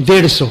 150।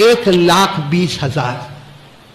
1,20,000,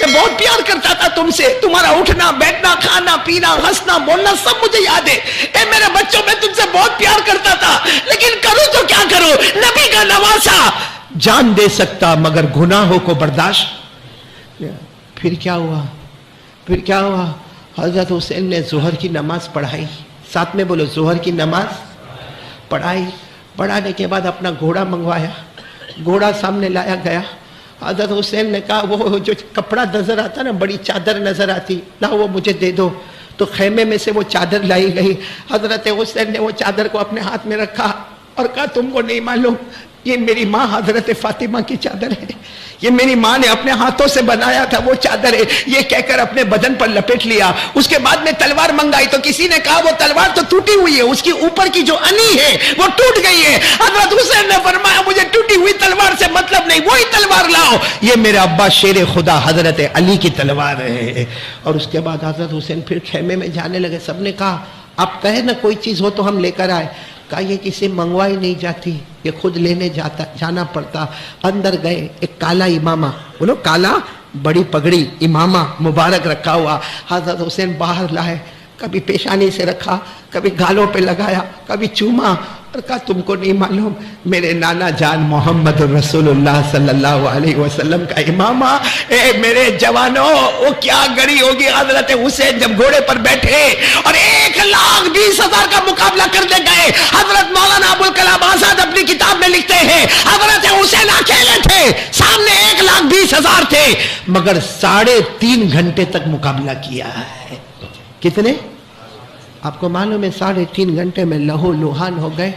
میں بہت پیار کرتا تھا تم سے، تمہارا اٹھنا بیٹھنا کھانا پینا ہنسنا بولنا سب مجھے یاد ہے. اے میرے بچوں میں تم سے بہت پیار کرتا تھا، لیکن کروں تو کیا کروں، نبی کا نواسا جان دے سکتا مگر گناہوں کو برداشت. پھر کیا ہوا؟ حضرت حسین نے ظہر کی نماز پڑھائی، ساتھ میں بولو ظہر کی نماز پڑھائی. پڑھانے کے بعد اپنا گھوڑا منگوایا، گھوڑا سامنے لایا گیا. حضرت حسین نے کہا وہ جو کپڑا نظر آتا نا، بڑی چادر نظر آتی نا، وہ مجھے دے دو. تو خیمے میں سے وہ چادر لائی گئی. حضرت حسین نے وہ چادر کو اپنے ہاتھ میں رکھا اور کہا تم کو نہیں معلوم یہ میری ماں حضرت فاطمہ کی چادر ہے، یہ میری ماں نے اپنے ہاتھوں سے بنایا تھا وہ چادر ہے. یہ کہہ کر اپنے بدن پر لپیٹ لیا. اس کے بعد میں تلوار منگائی تو کسی نے کہا وہ تلوار تو ٹوٹی ہوئی ہے، اس کی اوپر کی جو انی ہے وہ ٹوٹ گئی ہے. حضرت حسین نے فرمایا مجھے ٹوٹی ہوئی تلوار سے مطلب نہیں، وہی تلوار لاؤ، یہ میرے ابا شیر خدا حضرت علی کی تلوار ہے. اور اس کے بعد حضرت حسین پھر خیمے میں جانے لگے. سب نے کہا اب کہے نا کوئی چیز ہو تو ہم لے کر آئے. کہا یہ کسی منگوائی نہیں جاتی، یہ خود لینے جانا پڑتا. اندر گئے، ایک کالا امامہ، بولو کالا، بڑی پگڑی امامہ مبارک رکھا ہوا حضرت حسین باہر لائے. کبھی پیشانی سے رکھا، کبھی گالوں پہ لگایا، کبھی چوما اور کہا تم کو نہیں معلوم میرے نانا جان محمد رسول اللہ صلی اللہ علیہ وسلم کا امامہ. اے میرے جوانوں، وہ کیا گڑی ہوگی حضرت حسین جب گھوڑے پر بیٹھے اور 1,20,000 کا مقابلہ کرنے گئے. حضرت مولانا ابوالکلام آزاد اپنی کتاب میں لکھتے ہیں حضرت حسین اکیلے تھے، سامنے 1,20,000 تھے، مگر 3.5 گھنٹے تک مقابلہ کیا ہے. کتنے؟ آپ کو معلوم ہے 3.5 گھنٹے میں لہو لوہان ہو گئے.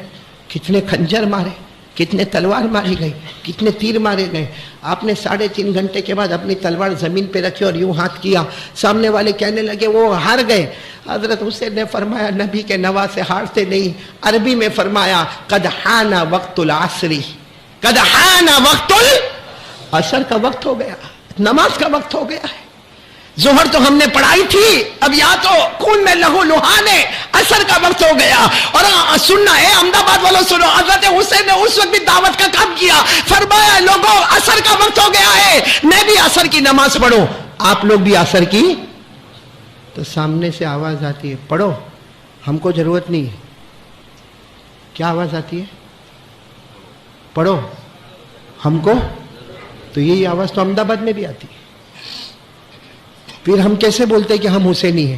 کتنے خنجر مارے، کتنے تلوار ماری گئی، کتنے تیر مارے گئے. آپ نے 3.5 گھنٹے کے بعد اپنی تلوار زمین پہ رکھی اور یوں ہاتھ کیا. سامنے والے کہنے لگے وہ ہار گئے. حضرت حسین نے فرمایا نبی کے نواسے ہارتے نہیں. عربی میں فرمایا قد حان وقت العصر، قد حان وقت العصر کا وقت ہو گیا، نماز کا وقت ہو گیا ہے. ظہر تو ہم نے پڑھائی تھی، اب یا تو خون میں لہو لہان ہے، عصر کا وقت ہو گیا. اور سننا ہے احمد آباد والوں سنو، حضرت حسین نے اس وقت بھی دعوت کا کام کیا. فرمایا لوگوں عصر کا وقت ہو گیا ہے، میں بھی عصر کی نماز پڑھو، آپ لوگ بھی عصر کی. تو سامنے سے آواز آتی ہے پڑھو، ہم کو ضرورت نہیں ہے. کیا آواز آتی ہے؟ پڑھو ہم کو. تو یہی آواز تو احمد آباد میں بھی آتی ہے. پھر ہم کیسے بولتے کہ ہم حسینی ہیں؟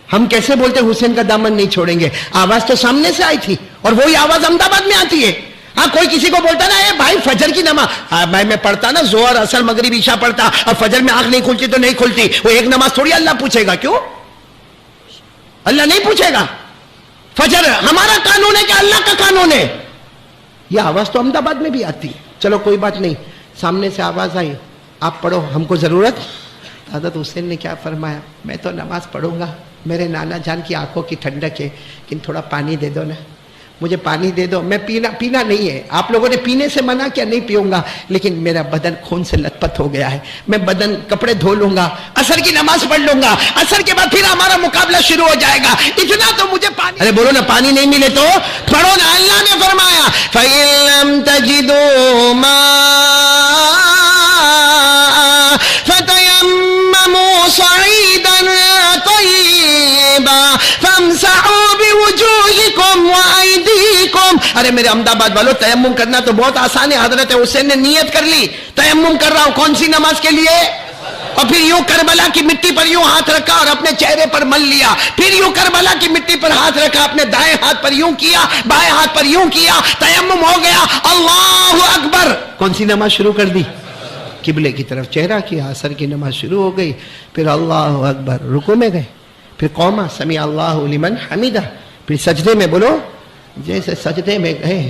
ہم کیسے بولتے حسین کا دامن نہیں چھوڑیں گے؟ آواز تو سامنے سے آئی تھی اور وہی آواز احمد آباد میں آتی ہے. ہاں کوئی کسی کو بولتا نا اے بھائی فجر کی نماز، بھائی میں پڑھتا نا ظہر عصر مغرب عشاء پڑھتا، اور فجر میں آنکھ نہیں کھلتی تو نہیں کھلتی. وہ ایک نماز تھوڑی اللہ پوچھے گا. کیوں اللہ نہیں پوچھے گا؟ فجر ہمارا قانون ہے کہ اللہ کا قانون ہے. یہ آواز تو احمد آباد میں بھی آتی ہے. چلو کوئی بات نہیں، سامنے سے آواز آئی آپ پڑھو ہم کو ضرورت. حضرت حسین نے کیا فرمایا میں تو نماز پڑھوں گا، میرے نانا جان کی آنکھوں کی ٹھنڈک ہے، لیکن تھوڑا پانی دے دو نا، مجھے پانی دے دو. میں پینا نہیں ہے، آپ لوگوں نے پینے سے منع کیا، نہیں پیوں گا، لیکن میرا بدن خون سے لت پت ہو گیا ہے، میں کپڑے دھو لوں گا، عصر کی نماز پڑھ لوں گا، عصر کے بعد پھر ہمارا مقابلہ شروع ہو جائے گا، اتنا تو مجھے پانی. ارے بولو نا پانی نہیں ملے تو پڑھو نا. اللہ نے فرمایا فَإِن لَّمْ تَجِدُوا مَاءً فَتَيَمَّمُوا صَعِيدًا طَيِّبًا فَامْسَحُوا بِوُجُوهِكُمْ وَأَيْدِيكُمْ. ارے میرے احمد آباد والو، تیمم کرنا تو بہت آسان ہے. حضرت حسین نے نیت کر لی تیمم کر رہا ہوں، کون سی نماز کے لیے؟ اور پھر یوں کربلا کی مٹی پر یوں ہاتھ رکھا اور اپنے چہرے پر مل لیا. پھر یوں کربلا کی مٹی پر ہاتھ رکھا، اپنے دائیں ہاتھ پر یوں کیا، بائیں ہاتھ پر یوں کیا، تیمم ہو گیا. اللہ اکبر. کون سی نماز شروع کر دی؟ قبلے کی طرف چہرہ کیا، عصر کی نماز شروع ہو گئی. پھر اللہ اکبر، رکوع میں گئے، پھر قوما سمیع اللہ لمن حمیدہ، پھر سجدے میں. بولو جیسے سجدے میں گئے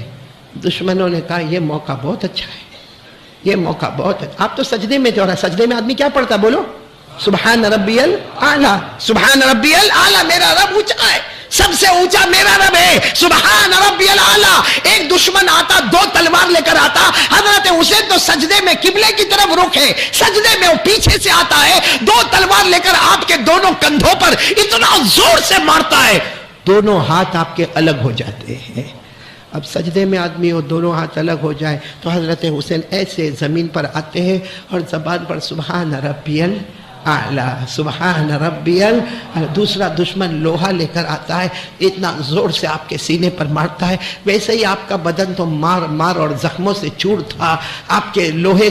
دشمنوں نے کہا یہ موقع بہت اچھا ہے، یہ موقع بہت اچھا. آپ تو سجدے میں تھے، اور سجدے میں آدمی کیا پڑھتا؟ بولو سبحان ربی الاعلیٰ، سبحان ربی الاعلیٰ. میرا رب اونچا ہے، سب سے اونچا میرا رب ہے، سبحان ربی الاعلیٰ. ایک دشمن آتا 2 تلوار لے کر آتا، حضرت حسین تو سجدے میں قبلے کی طرف رخ ہے، سجدے میں وہ پیچھے سے آتا ہے، 2 تلوار لے کر آپ کے دونوں کندھوں پر اتنا زور سے مارتا ہے، دونوں ہاتھ آپ کے الگ ہو جاتے ہیں. اب سجدے میں آدمی ہو، دونوں ہاتھ الگ ہو جائیں تو حضرت حسین ایسے زمین پر آتے ہیں اور زبان پر سبحان ربی الاعلی سبحان ربی الاعلی. دوسرا دشمن لوہا لے کر آتا ہے، اتنا زور سے آپ کے سینے پر مارتا ہے، ویسے ہی آپ کا بدن تو مار اور زخموں سے چور تھا. آپ کے لوہے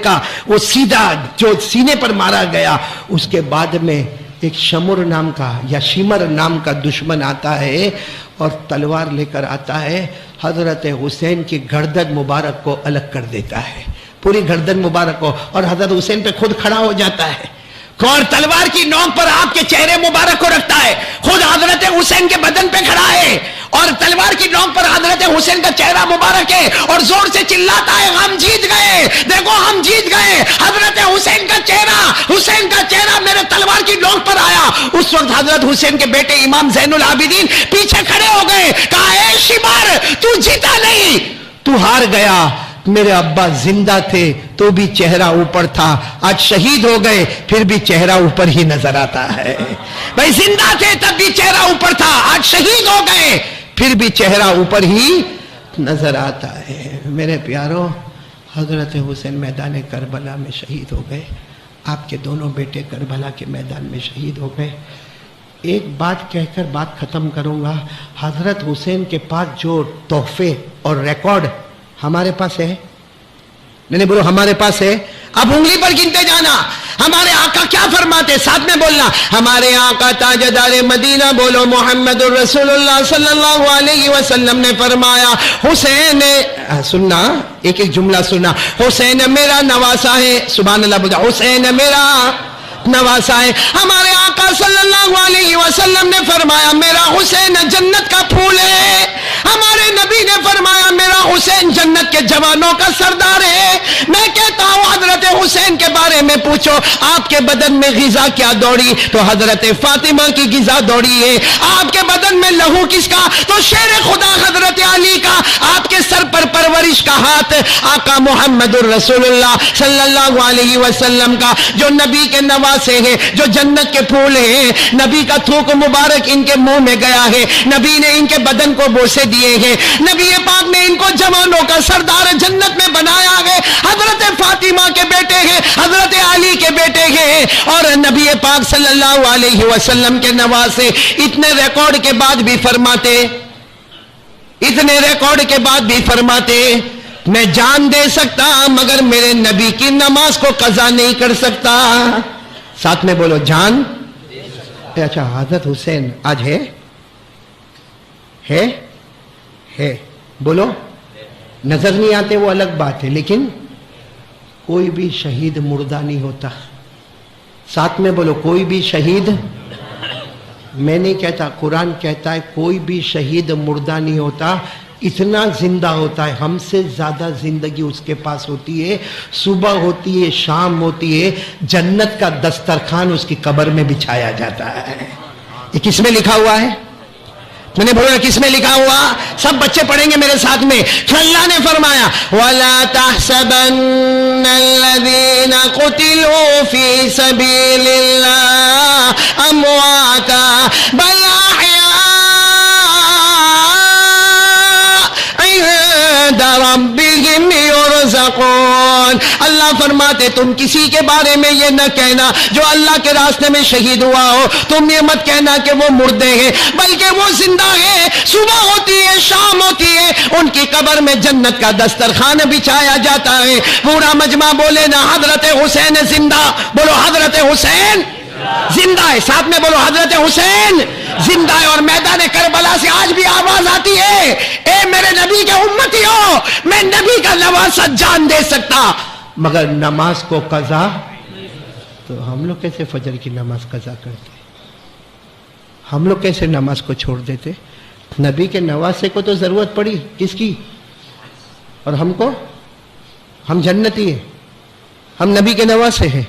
کا وہ سیدھا جو سینے پر مارا گیا. اس کے بعد میں ایک شمر نام کا یا شمر نام کا دشمن آتا ہے اور تلوار لے کر آتا ہے، حضرت حسین کی گردن مبارک کو الگ کر دیتا ہے، پوری گردن مبارک کو، اور حضرت حسین پہ خود کھڑا ہو جاتا ہے. اور تلوار کی نوک پر آپ کے چہرے مبارک کو رکھتا ہے، خود حضرت حسین کے بدن پہ کھڑا ہے اور تلوار کی نوک پر حضرت حسین کا چہرہ مبارک ہے اور زور سے چلاتا ہے ہم جیت گئے، دیکھو ہم جیت گئے. حضرت حسین کا چہرہ میرے تلوار کی نوک پر آیا. اس وقت حضرت حسین کے بیٹے امام زین العابدین پیچھے کھڑے ہو گئے، کہا اے شمر تو جیتا نہیں، تو ہار گیا. میرے ابا زندہ تھے تو بھی چہرہ اوپر تھا، آج شہید ہو گئے پھر بھی چہرہ اوپر ہی نظر آتا ہے. بھائی زندہ تھے تب بھی چہرہ اوپر تھا، آج شہید ہو گئے پھر بھی چہرہ اوپر ہی نظر آتا ہے. میرے پیاروں، حضرت حسین میدان کربلا میں شہید ہو گئے، آپ کے دونوں بیٹے کربلا کے میدان میں شہید ہو گئے. ایک بات کہہ کر بات ختم کروں گا. حضرت حسین کے پاس جو تحفے اور ریکارڈ ہمارے پاس ہے، نہیں بولو ہمارے پاس ہے، اب انگلی پر گنتے جانا. ہمارے آقا کیا فرماتے، ساتھ میں بولنا، ہمارے آقا تاجدار مدینہ بولو محمد الرسول اللہ صلی اللہ علیہ وسلم نے فرمایا، حسین سننا، ایک ایک جملہ سننا، حسین میرا نواسا ہے. سبحان اللہ بولتا، حسین میرا نواسا ہے. ہمارے آقا صلی اللہ علیہ وسلم نے فرمایا میرا حسین جنت کا پھول ہے. ہمارے نبی نے فرمایا میرا حسین جنت کے جوانوں کا سردار ہے. میں کہتا ہوں حضرت حسین کے بارے میں پوچھو آپ کے بدن میں غذا کیا دوڑی، تو حضرت فاطمہ کی غذا دوڑی ہے. آپ کے بدن میں لہو کس کا، تو شیر خدا حضرت علی کا. آپ کے سر پر پرورش کا ہاتھ آقا محمد الرسول اللہ صلی اللہ علیہ وسلم کا، جو نبی کے نواسے ہیں، جو جنت کے پھول ہیں. نبی کا تھوک مبارک ان کے منہ میں گیا ہے، نبی نے ان کے بدن کو بوسے دیے ہیں، نبی پاک نے ان کو جوانوں کا سردار جنت میں بنایا ہے. حضرت فاطمہ کے بیٹے ہیں، حضرت علی کے بیٹے ہیں، اور نبی پاک صلی اللہ علیہ وسلم کے نواسے. اتنے ریکارڈ کے بعد بھی فرماتے، اتنے ریکارڈ کے بعد بھی فرماتے، میں جان دے سکتا مگر میرے نبی کی نماز کو قضا نہیں کر سکتا. ساتھ میں بولو جان. اچھا حضرت حسین آج ہے بولو، نظر نہیں آتے وہ الگ بات ہے، لیکن کوئی بھی شہید مردہ نہیں ہوتا. ساتھ میں بولو کوئی بھی شہید، میں نہیں کہتا، قرآن کہتا ہے کوئی بھی شہید مردہ نہیں ہوتا، اتنا زندہ ہوتا ہے. ہم سے زیادہ زندگی اس کے پاس ہوتی ہے. صبح ہوتی ہے، شام ہوتی ہے، جنت کا دسترخوان اس کی قبر میں بچھایا جاتا ہے. یہ کس میں لکھا ہوا ہے؟ میں نے بولا کس میں لکھا ہوا؟ سب بچے پڑھیں گے میرے ساتھ میں. اللہ نے فرمایا وَلَا تَحْسَبَنَّ الَّذِينَ قُتِلُوا فِي سَبِيلِ اللَّهِ أَمْوَاتًا بَلْ أَحْيَاءٌ عِندَ رَبِّهِمْ يُرْزَقُونَ. اللہ فرماتے تم کسی کے بارے میں یہ نہ کہنا جو اللہ کے راستے میں شہید ہوا ہو، تم یہ مت کہنا کہ وہ مردے ہیں، بلکہ وہ زندہ ہیں. صبح ہوتی ہے، شام ہوتی ہے، ان کی قبر میں جنت کا دسترخوان بچھایا جاتا ہے. پورا مجمع بولے نا حضرت حسین زندہ. بولو حضرت حسین زندہ ہے. ساتھ میں بولو حضرت حسین زندہ ہے. اور میدان کربلا سے آج بھی آواز آتی ہے، اے میرے نبی کے امتیوں، میں نبی کا نواسہ جان دے سکتا مگر نماز کو قضا. تو ہم لوگ کیسے فجر کی نماز قضا کرتے؟ ہم لوگ کیسے نماز کو چھوڑ دیتے؟ نبی کے نواسے کو تو ضرورت پڑی کس کی؟ اور ہم کو، ہم جنتی ہیں، ہم نبی کے نواسے ہیں،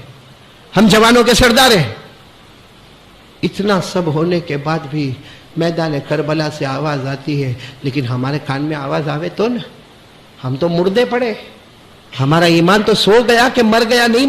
ہم جوانوں کے سردار ہیں. اتنا سب ہونے کے بعد بھی میدان کربلا سے آواز آتی ہے، لیکن ہمارے کان میں آواز آوے تو نا. ہم تو مردے پڑے، ہمارا ایمان تو سو گیا کہ مر گیا نہیں.